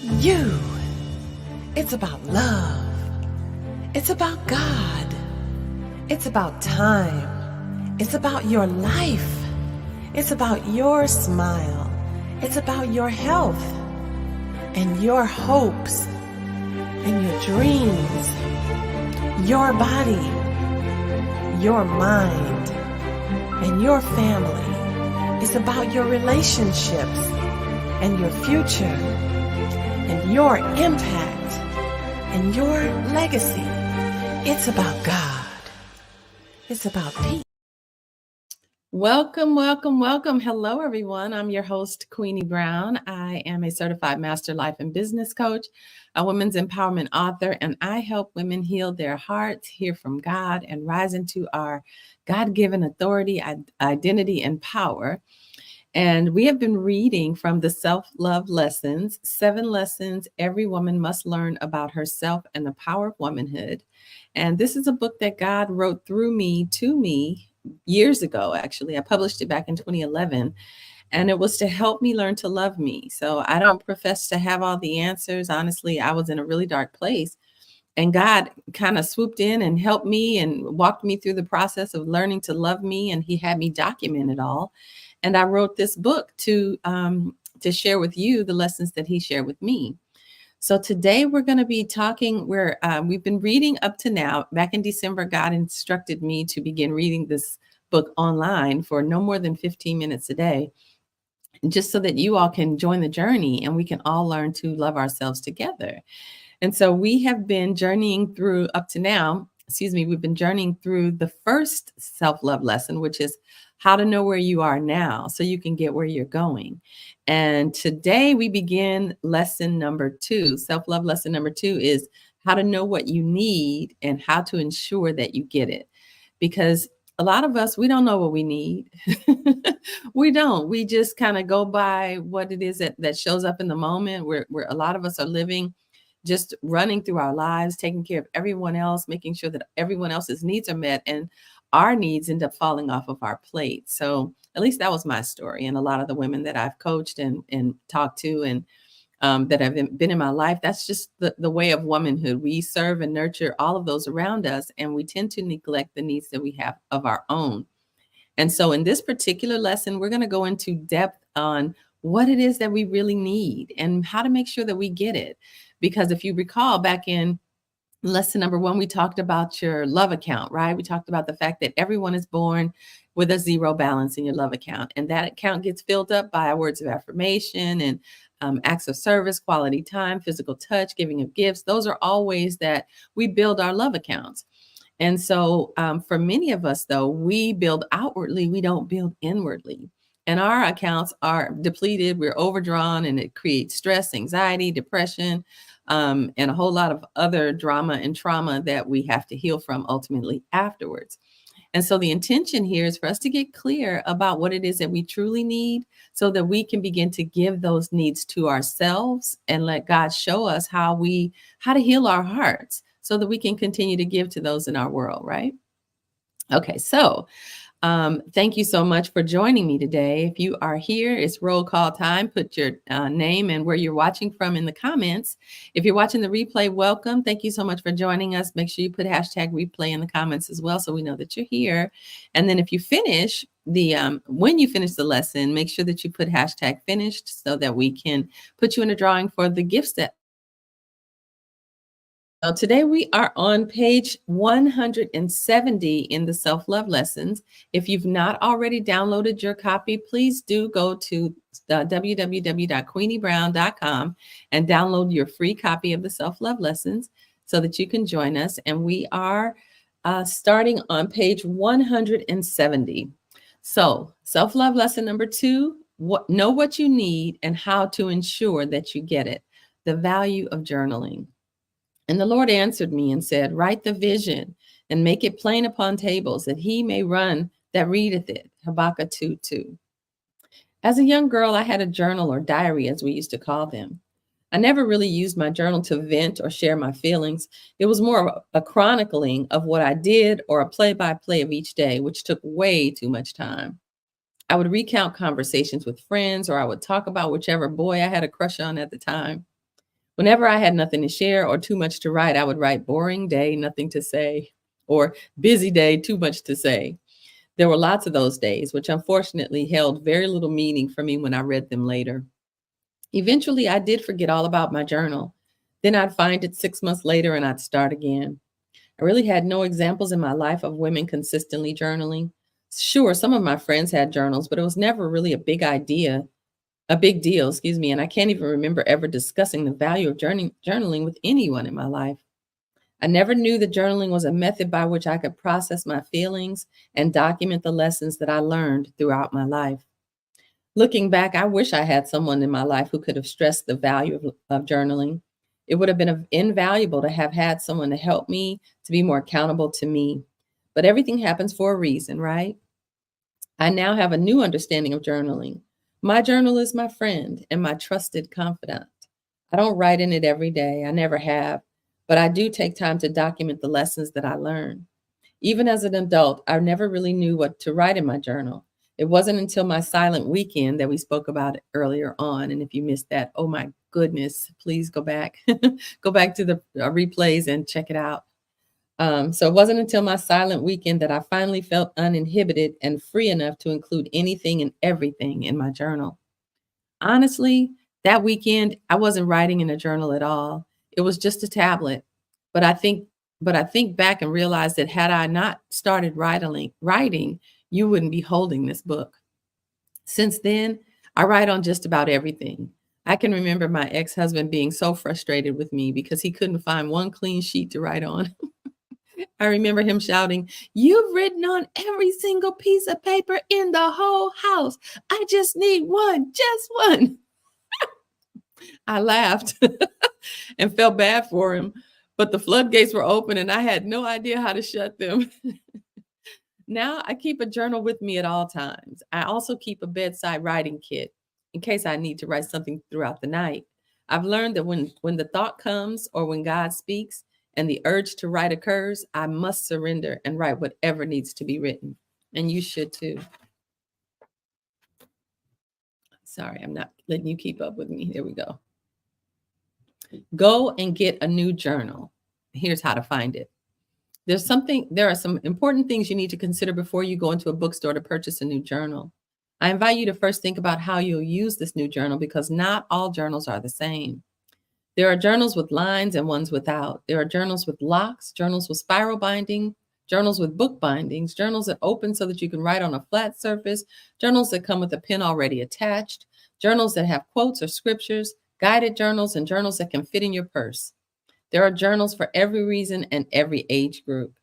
you. It's about love. It's about God. It's about time. It's about your life. It's about your smile. It's about your health and your hopes and your dreams, your body, your mind, and your family. It's about your relationships and your future and your impact and your legacy. It's about God. It's about peace. Welcome, welcome, welcome. Hello, everyone. I'm your host, Queenie Brown. I am a certified master life and business coach, a women's empowerment author, and I help women heal their hearts, hear from God, and rise into our God-given authority, identity, and power. And we have been reading from the self-love lessons, 7 lessons every woman must learn about herself and the power of womanhood. And this is a book that God wrote through me to me years ago, actually. I published it back in 2011, and it was to help me learn to love me. So I don't profess to have all the answers. Honestly, I was in a really dark place. And God kind of swooped in and helped me and walked me through the process of learning to love me. And He had me document it all. And I wrote this book to share with you the lessons that He shared with me. So today we're going to be talking. We've been reading up to now. Back in December, God instructed me to begin reading this book online for no more than 15 minutes a day, just so that you all can join the journey and we can all learn to love ourselves together. And so we have been journeying through up to now. We've been journeying through the first self-love lesson, which is how to know where you are now so you can get where you're going. And today we begin lesson number 2. Self-love lesson number 2 is how to know what you need and how to ensure that you get it. Because a lot of us, we don't know what we need. We don't. We just kind of go by what it is that shows up in the moment, where a lot of us are living just running through our lives, taking care of everyone else, making sure that everyone else's needs are met, and our needs end up falling off of our plate. So at least that was my story. And a lot of the women that I've coached and talked to and that have been in my life, that's just the way of womanhood. We serve and nurture all of those around us, and we tend to neglect the needs that we have of our own. And so in this particular lesson, we're going to go into depth on what it is that we really need and how to make sure that we get it. Because if you recall, back in lesson number 1, we talked about your love account, right? We talked about the fact that everyone is born with a zero balance in your love account. And that account gets filled up by words of affirmation and acts of service, quality time, physical touch, giving of gifts. Those are all ways that we build our love accounts. And so for many of us, though, we build outwardly, we don't build inwardly. And our accounts are depleted, we're overdrawn, and it creates stress, anxiety, depression, and a whole lot of other drama and trauma that we have to heal from ultimately afterwards. And so the intention here is for us to get clear about what it is that we truly need so that we can begin to give those needs to ourselves and let God show us how to heal our hearts so that we can continue to give to those in our world, right? Okay, so thank you so much for joining me today. If you are here, it's roll call time. Put your name and where you're watching from in the comments. If you're watching the replay, welcome. Thank you so much for joining us. Make sure you put hashtag replay in the comments as well so we know that you're here. And then if you finish when you finish the lesson, make sure that you put hashtag finished so that we can put you in a drawing for the gifts that. Today we are on page 170 in the self-love lessons. If you've not already downloaded your copy, please do go to www.queeniebrown.com and download your free copy of the self-love lessons so that you can join us. And we are starting on page 170. So self-love lesson number 2, know what you need and how to ensure that you get it. The value of journaling. And the Lord answered me and said, write the vision and make it plain upon tables that he may run that readeth it. Habakkuk 2:2. As a young girl, I had a journal or diary, as we used to call them. I never really used my journal to vent or share my feelings. It was more of a chronicling of what I did or a play-by-play of each day, which took way too much time. I would recount conversations with friends, or I would talk about whichever boy I had a crush on at the time. Whenever I had nothing to share or too much to write, I would write boring day, nothing to say, or busy day, too much to say. There were lots of those days, which unfortunately held very little meaning for me when I read them later. Eventually, I did forget all about my journal. Then I'd find it 6 months later and I'd start again. I really had no examples in my life of women consistently journaling. Sure, some of my friends had journals, but it was never really a big deal, excuse me. And I can't even remember ever discussing the value of journaling with anyone in my life. I never knew that journaling was a method by which I could process my feelings and document the lessons that I learned throughout my life. Looking back, I wish I had someone in my life who could have stressed the value of journaling. It would have been invaluable to have had someone to help me to be more accountable to me. But everything happens for a reason, right? I now have a new understanding of journaling. My journal is my friend and my trusted confidant. I don't write in it every day, I never have, but I do take time to document the lessons that I learn. Even as an adult, I never really knew what to write in my journal. It wasn't until my silent weekend that we spoke about it earlier on. And if you missed that, oh my goodness, please go back, go back to the replays and check it out. So it wasn't until my silent weekend that I finally felt uninhibited and free enough to include anything and everything in my journal. Honestly, that weekend I wasn't writing in a journal at all. It was just a tablet. But I think but I think back and realize that had I not started writing, you wouldn't be holding this book. Since then, I write on just about everything. I can remember my ex-husband being so frustrated with me because he couldn't find one clean sheet to write on. I remember him shouting, "You've written on every single piece of paper in the whole house. I just need one, just one." I laughed and felt bad for him, but the floodgates were open and I had no idea how to shut them. Now I keep a journal with me at all times. I also keep a bedside writing kit in case I need to write something throughout the night. I've learned that when the thought comes or when God speaks and the urge to write occurs, I must surrender and write whatever needs to be written. And you should too. Sorry, I'm not letting you keep up with me. Here we go. Go and get a new journal. Here's how to find it. There are some important things you need to consider before you go into a bookstore to purchase a new journal. I invite you to first think about how you'll use this new journal because not all journals are the same. There are journals with lines and ones without. There are journals with locks, journals with spiral binding, journals with book bindings, journals that open so that you can write on a flat surface, journals that come with a pen already attached, journals that have quotes or scriptures, guided journals, and journals that can fit in your purse. There are journals for every reason and every age group.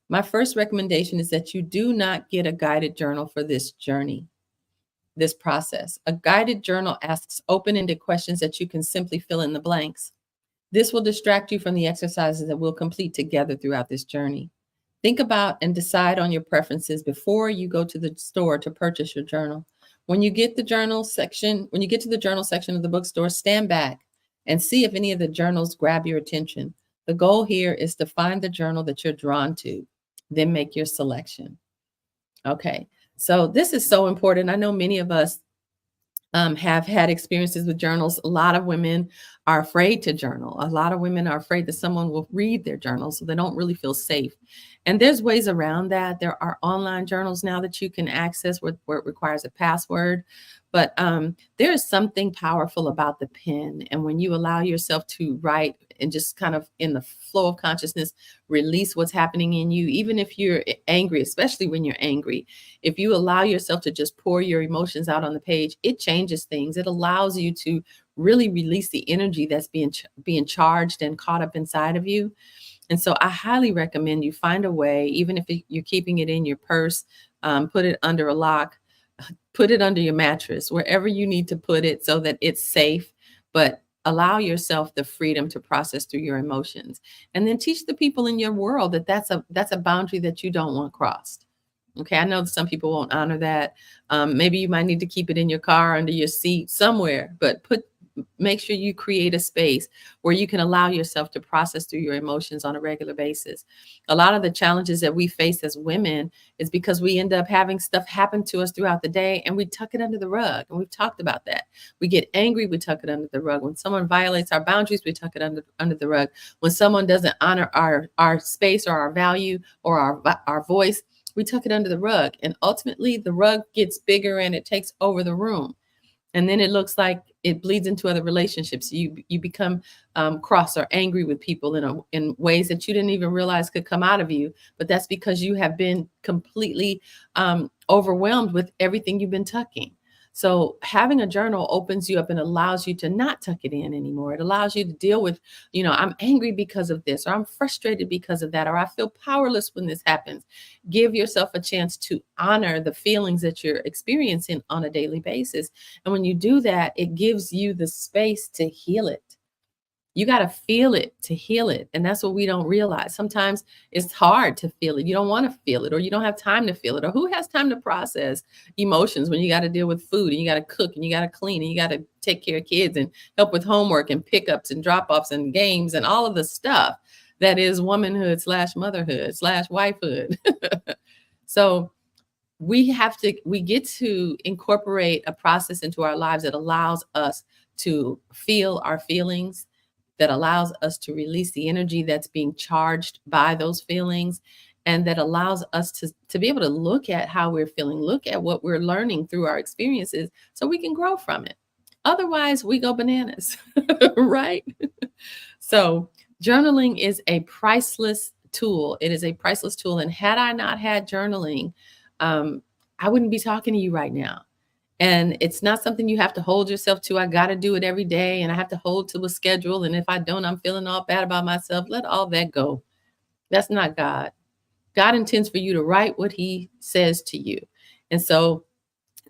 My first recommendation is that you do not get a guided journal for this journey, this process. A guided journal asks open-ended questions that you can simply fill in the blanks. This will distract you from the exercises that we'll complete together throughout this journey. Think about and decide on your preferences before you go to the store to purchase your journal. When you get to the journal section of the bookstore, stand back and see if any of the journals grab your attention. The goal here is to find the journal that you're drawn to, then make your selection. Okay, so this is so important. I know many of us have had experiences with journals. A lot of women are afraid to journal. A lot of women are afraid that someone will read their journal, so they don't really feel safe. And there's ways around that. There are online journals now that you can access where it requires a password. But there is something powerful about the pen. And when you allow yourself to write and just kind of in the flow of consciousness, release what's happening in you, even if you're angry, especially when you're angry, if you allow yourself to just pour your emotions out on the page, it changes things. It allows you to really release the energy that's being charged and caught up inside of you. And so I highly recommend you find a way, even if you're keeping it in your purse, put it under a lock, put it under your mattress, wherever you need to put it so that it's safe, but allow yourself the freedom to process through your emotions. And then teach the people in your world that that's a boundary that you don't want crossed. Okay, I know some people won't honor that. Maybe you might need to keep it in your car, under your seat, somewhere, but make sure you create a space where you can allow yourself to process through your emotions on a regular basis. A lot of the challenges that we face as women is because we end up having stuff happen to us throughout the day and we tuck it under the rug. And we've talked about that. We get angry, we tuck it under the rug. When someone violates our boundaries, we tuck it under the rug. When someone doesn't honor our space or our value or our voice, we tuck it under the rug. And ultimately the rug gets bigger and it takes over the room. And then it looks like it bleeds into other relationships. You become cross or angry with people in ways that you didn't even realize could come out of you. But that's because you have been completely overwhelmed with everything you've been tucking. So having a journal opens you up and allows you to not tuck it in anymore. It allows you to deal with, I'm angry because of this, or I'm frustrated because of that, or I feel powerless when this happens. Give yourself a chance to honor the feelings that you're experiencing on a daily basis. And when you do that, it gives you the space to heal it. You got to feel it to heal it. And that's what we don't realize. Sometimes it's hard to feel it. You don't want to feel it, or you don't have time to feel it. Or who has time to process emotions when you got to deal with food and you got to cook and you got to clean and you got to take care of kids and help with homework and pickups and drop-offs and games and all of the stuff that is womanhood / motherhood / wifehood. So we get to incorporate a process into our lives that allows us to feel our feelings, that allows us to release the energy that's being charged by those feelings, and that allows us to be able to look at how we're feeling, look at what we're learning through our experiences so we can grow from it. Otherwise, we go bananas, right? So journaling is a priceless tool. It is a priceless tool. And had I not had journaling, I wouldn't be talking to you right now. And it's not something you have to hold yourself to. I got to do it every day and I have to hold to a schedule. And if I don't, I'm feeling all bad about myself. Let all that go. That's not God. God intends for you to write what he says to you. And so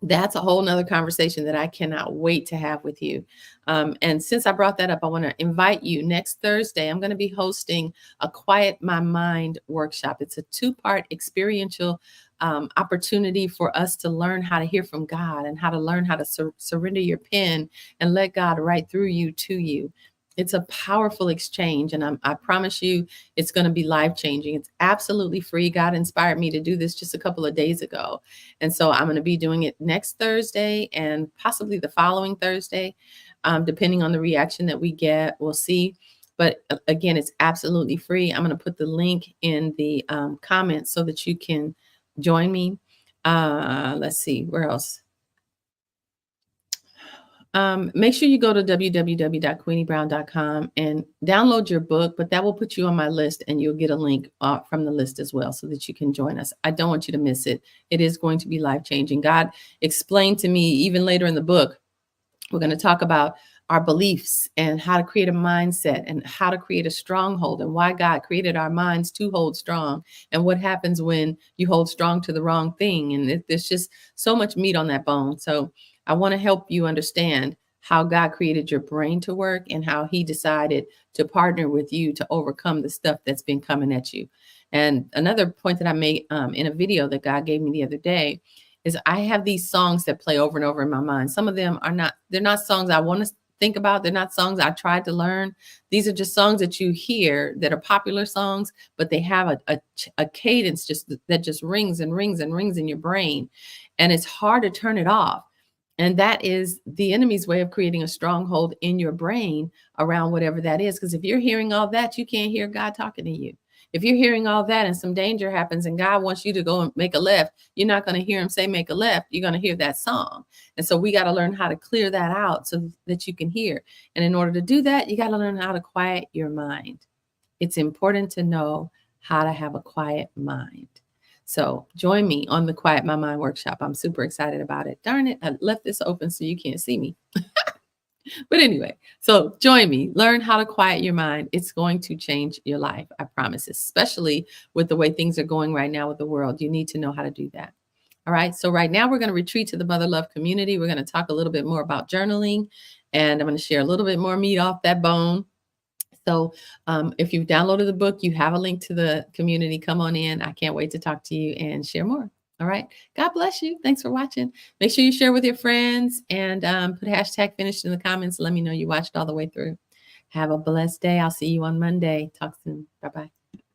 that's a whole nother conversation that I cannot wait to have with you. And since I brought that up, I want to invite you next Thursday. I'm going to be hosting a Quiet My Mind workshop. It's a 2-part experiential opportunity for us to learn how to hear from God and how to learn how to surrender your pen and let God write through you to you. It's a powerful exchange, and I promise you it's going to be life-changing. It's absolutely free. God inspired me to do this just a couple of days ago. And so I'm going to be doing it next Thursday and possibly the following Thursday, depending on the reaction that we get. We'll see. But again, it's absolutely free. I'm going to put the link in the comments so that you can join me. Let's see, where else? Make sure you go to www.queeniebrown.com and download your book, but that will put you on my list and you'll get a link from the list as well so that you can join us. I don't want you to miss it. It is going to be life-changing. God explained to me even later in the book, we're going to talk about our beliefs and how to create a mindset and how to create a stronghold and why God created our minds to hold strong and what happens when you hold strong to the wrong thing. And there's just so much meat on that bone. So I want to help you understand how God created your brain to work and how he decided to partner with you to overcome the stuff that's been coming at you. And another point that I made in a video that God gave me the other day is I have these songs that play over and over in my mind. Some of them they're not songs I want to think about. They're not songs I tried to learn. These are just songs that you hear that are popular songs, but they have a cadence that just rings and rings and rings in your brain. And it's hard to turn it off. And that is the enemy's way of creating a stronghold in your brain around whatever that is. Because if you're hearing all that, you can't hear God talking to you. If you're hearing all that and some danger happens and God wants you to go and make a left, you're not going to hear him say make a left. You're going to hear that song. And so we got to learn how to clear that out so that you can hear. And in order to do that, you got to learn how to quiet your mind. It's important to know how to have a quiet mind. So join me on the Quiet My Mind workshop. I'm super excited about it. Darn it, I left this open so you can't see me. But anyway, so join me. Learn how to quiet your mind. It's going to change your life, I promise, especially with the way things are going right now with the world. You need to know how to do that. All right, so right now we're going to retreat to the Mother Love community. We're going to talk a little bit more about journaling, and I'm going to share a little bit more meat off that bone. So if you've downloaded the book, you have a link to the community. Come on in. I can't wait to talk to you and share more. All right. God bless you. Thanks for watching. Make sure you share with your friends and put hashtag finished in the comments. Let me know you watched all the way through. Have a blessed day. I'll see you on Monday. Talk soon. Bye-bye.